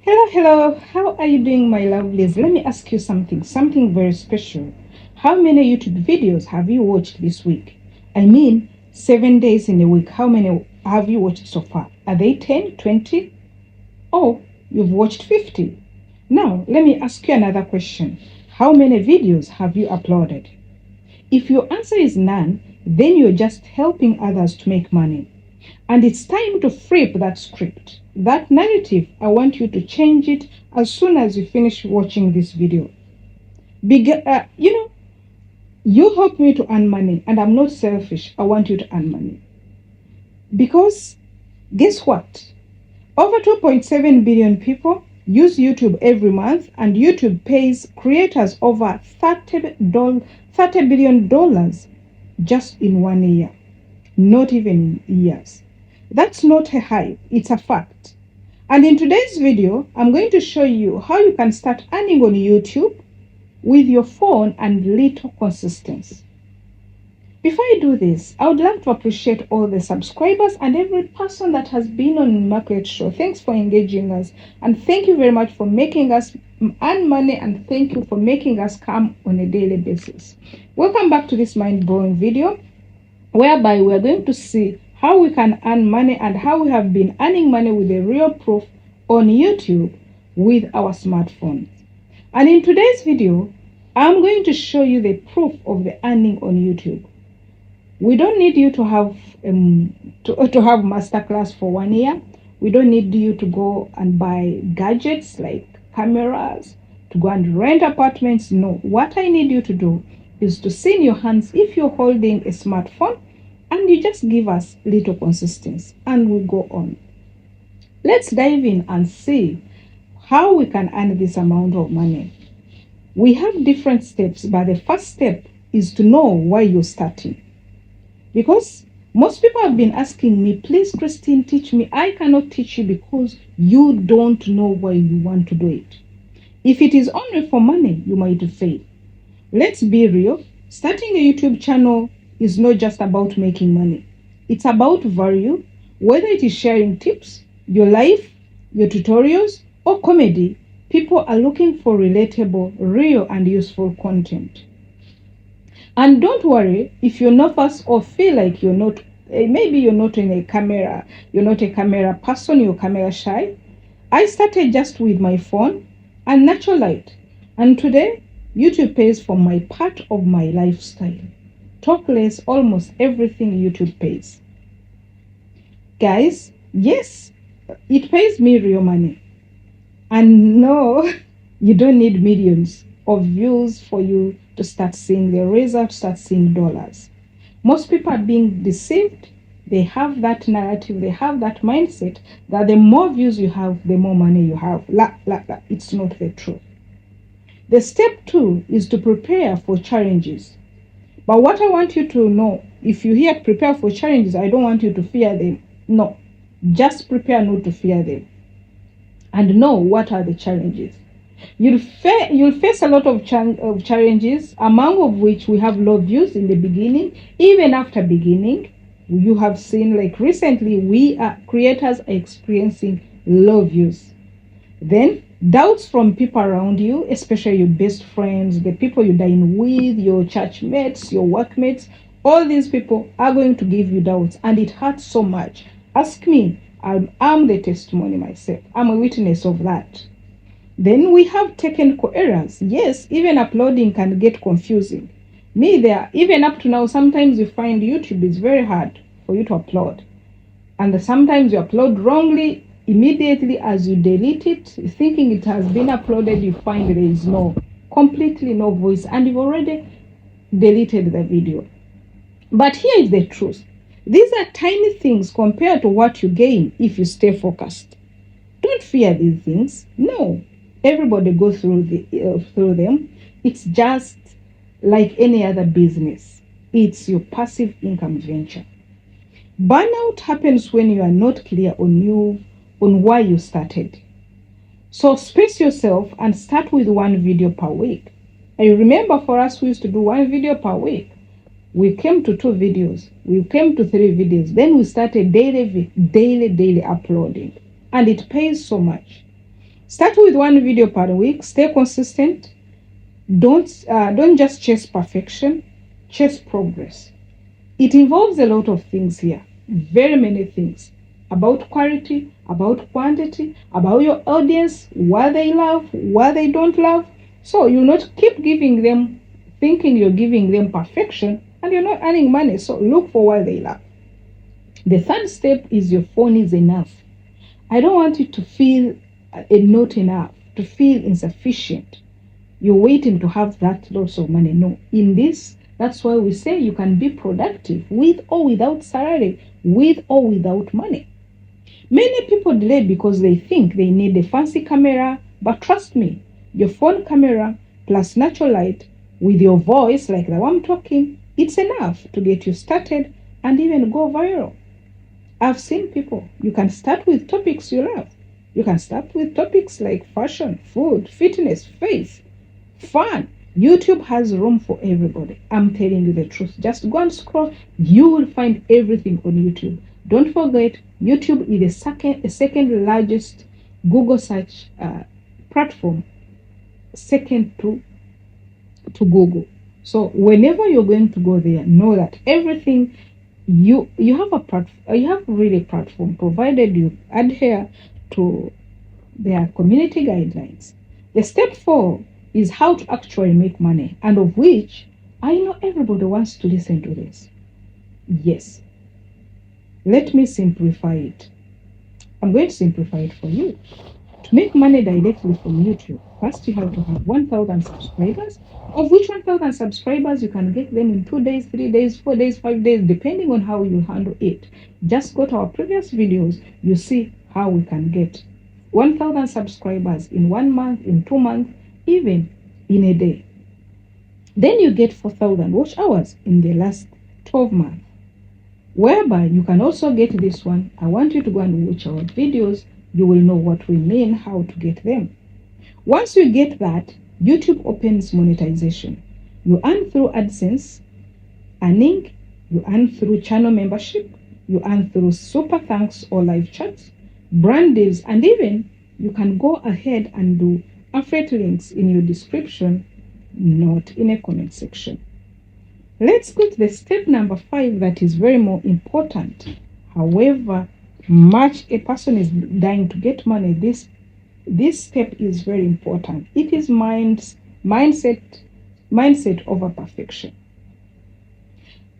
Hello. How are you doing, my lovelies? Let me ask you something very special. How many YouTube videos have you watched this week? I mean, 7 days in a week. How many have you watched so far? Are they 10, 20? Oh, you've watched 50. Now, let me ask you another question. How many videos have you uploaded? If your answer is none, then you're just helping others to make money. And it's time to flip that script. That narrative, I want you to change it as soon as you finish watching this video. You help me to earn money, and I'm not selfish. I want you to earn money. Because guess what? Over 2.7 billion people use YouTube every month, and YouTube pays creators over $30 billion just in 1 year. Not even in years. That's not a hype, it's a fact. And in today's video, I'm going to show you how you can start earning on YouTube with your phone and little consistency. Before I do this, I would like to appreciate all the subscribers and every person that has been on Market Show. Thanks for engaging us, and thank you very much for making us earn money, and thank you for making us come on a daily basis. Welcome back to this mind-blowing video, whereby we're going to see how we can earn money and how we have been earning money with a real proof on YouTube with our smartphones. And in today's video, I'm going to show you the proof of the earning on YouTube. We don't need you to have masterclass for 1 year. We don't need you to go and buy gadgets like cameras, to go and rent apartments. No, what I need you to do is to see in your hands if you're holding a smartphone, and you just give us little consistency, and we'll go on. Let's dive in and see how we can earn this amount of money. We have different steps, but the first step is to know why you're starting. Because most people have been asking me, please, Christine, teach me. I cannot teach you because you don't know why you want to do it. If it is only for money, you might fail. Let's be real. Starting a YouTube channel is not just about making money. It's about value, whether it is sharing tips, your life, your tutorials, or comedy. People are looking for relatable, real, and useful content. And don't worry if you're nervous or feel like you're not, maybe you're not in a camera, you're not a camera person, you're camera shy. I started just with my phone and natural light. And today, YouTube pays for my part of my lifestyle. Talk less, almost everything YouTube pays. Guys, yes, it pays me real money. And no, you don't need millions of views for you to start seeing the result, start seeing dollars. Most people are being deceived. They have that narrative, they have that mindset that the more views you have, the more money you have. It's not the truth. The step 2 is to prepare for challenges. But what I want you to know, if you hear prepare for challenges, I don't want you to fear them. No, just prepare not to fear them. And know what are the challenges. You'll face a lot of challenges, among of which we have low views in the beginning. Even after beginning, you have seen, like recently, creators are experiencing low views. Then doubts from people around you, especially your best friends, the people you dine with, your church mates, your workmates. All these people are going to give you doubts, and it hurts so much. Ask me. I'm the testimony myself. I'm a witness of that. Then we have technical errors. Yes, even uploading can get confusing. Even up to now, sometimes you find YouTube is very hard for you to upload. And sometimes you upload wrongly. Immediately as you delete it, thinking it has been uploaded, you find there is completely no voice, and you've already deleted the video. But here is the truth. These are tiny things compared to what you gain if you stay focused. Don't fear these things. No, everybody goes through them. It's just like any other business. It's your passive income venture. Burnout happens when you are not clear on why you started. So space yourself and start with 1 video per week. I remember for us, we used to do 1 video per week. We came to 2 videos. We came to 3 videos. Then we started daily uploading. And it pays so much. Start with one video per week. Stay consistent. Don't just chase perfection, chase progress. It involves a lot of things here, very many things, about quality, about quantity, about your audience, what they love, what they don't love. So you'll not keep giving them, thinking you're giving them perfection and you're not earning money. So look for what they love. The third step is your phone is enough. I don't want you to feel not enough, to feel insufficient. You're waiting to have that lots of money. No, in this, that's why we say you can be productive with or without salary, with or without money. Many people delay because they think they need a fancy camera, but trust me, your phone camera plus natural light with your voice like the one I'm talking, it's enough to get you started and even go viral. I've seen people, you can start with topics you love. You can start with topics like fashion, food, fitness, faith, fun. YouTube has room for everybody. I'm telling you the truth. Just go and scroll. You will find everything on YouTube. Don't forget, YouTube is the second largest Google search platform, second to Google. So whenever you're going to go there, know that everything you have really platform, provided you adhere to their community guidelines. The step 4 is how to actually make money, and of which I know everybody wants to listen to this. Yes. Let me simplify it. I'm going to simplify it for you. To make money directly from YouTube, first you have to have 1,000 subscribers, of which 1,000 subscribers you can get them in 2 days, 3 days, 4 days, 5 days, depending on how you handle it. Just go to our previous videos, you see how we can get 1,000 subscribers in 1 month, in 2 months, even in a day. Then you get 4,000 watch hours in the last 12 months, whereby you can also get this one. I want you to go and watch our videos. You will know what we mean, how to get them. Once you get that, YouTube opens monetization. You earn through AdSense, earning, you earn through channel membership, you earn through super thanks or live chats, brand deals, and even you can go ahead and do affiliate links in your description, not in a comment section. Let's go to the step number 5 that is very more important. However much a person is dying to get money, this step is very important. It is mindset over perfection.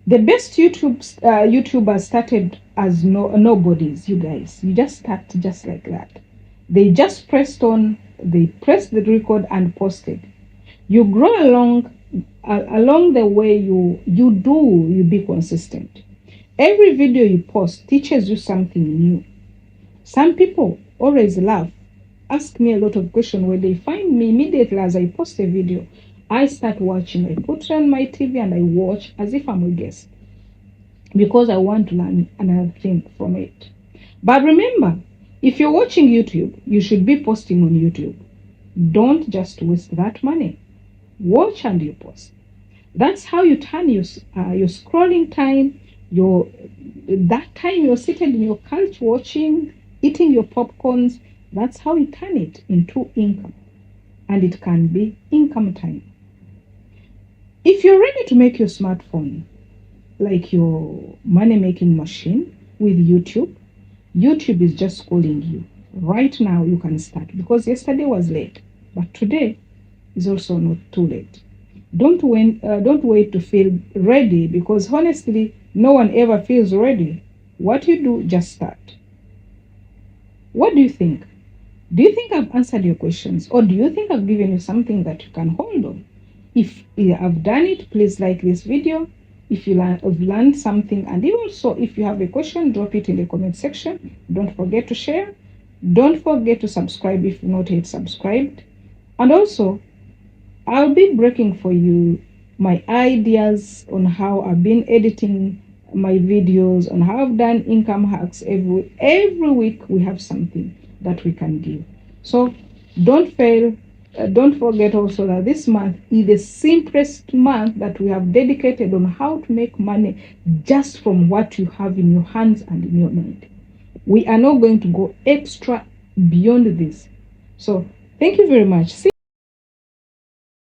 The best YouTubers started as nobodies, you guys. You just start just like that. They just pressed the record and posted. You grow along the way. You be consistent. Every video you post teaches you something new. Some people always laugh, ask me a lot of questions when they find me immediately as I post a video. I start watching. I put on my TV and I watch as if I'm a guest, because I want to learn another thing from it. But remember, if you're watching YouTube, you should be posting on YouTube. Don't just waste that money. Watch and you post. That's how you turn your scrolling time, that time you're seated in your couch watching, eating your popcorns. That's how you turn it into income, and it can be income time. If you're ready to make your smartphone like your money-making machine with YouTube, YouTube is just calling you. Right now you can start, because yesterday was late, but today is also not too late. Don't wait to feel ready, because honestly, no one ever feels ready. What you do, just start. What do you think? Do you think I've answered your questions, or do you think I've given you something that you can hold on? If you have done it, please like this video. If you have learned something, and also if you have a question, drop it in the comment section. Don't forget to share. Don't forget to subscribe if you're not yet subscribed. And also, I'll be breaking for you my ideas on how I've been editing my videos, on how I've done income hacks. Every week we have something that we can give. So don't fail. Don't forget also that this month is the simplest month that we have dedicated on how to make money just from what you have in your hands and in your mind. We are not going to go extra beyond this. So thank you very much. See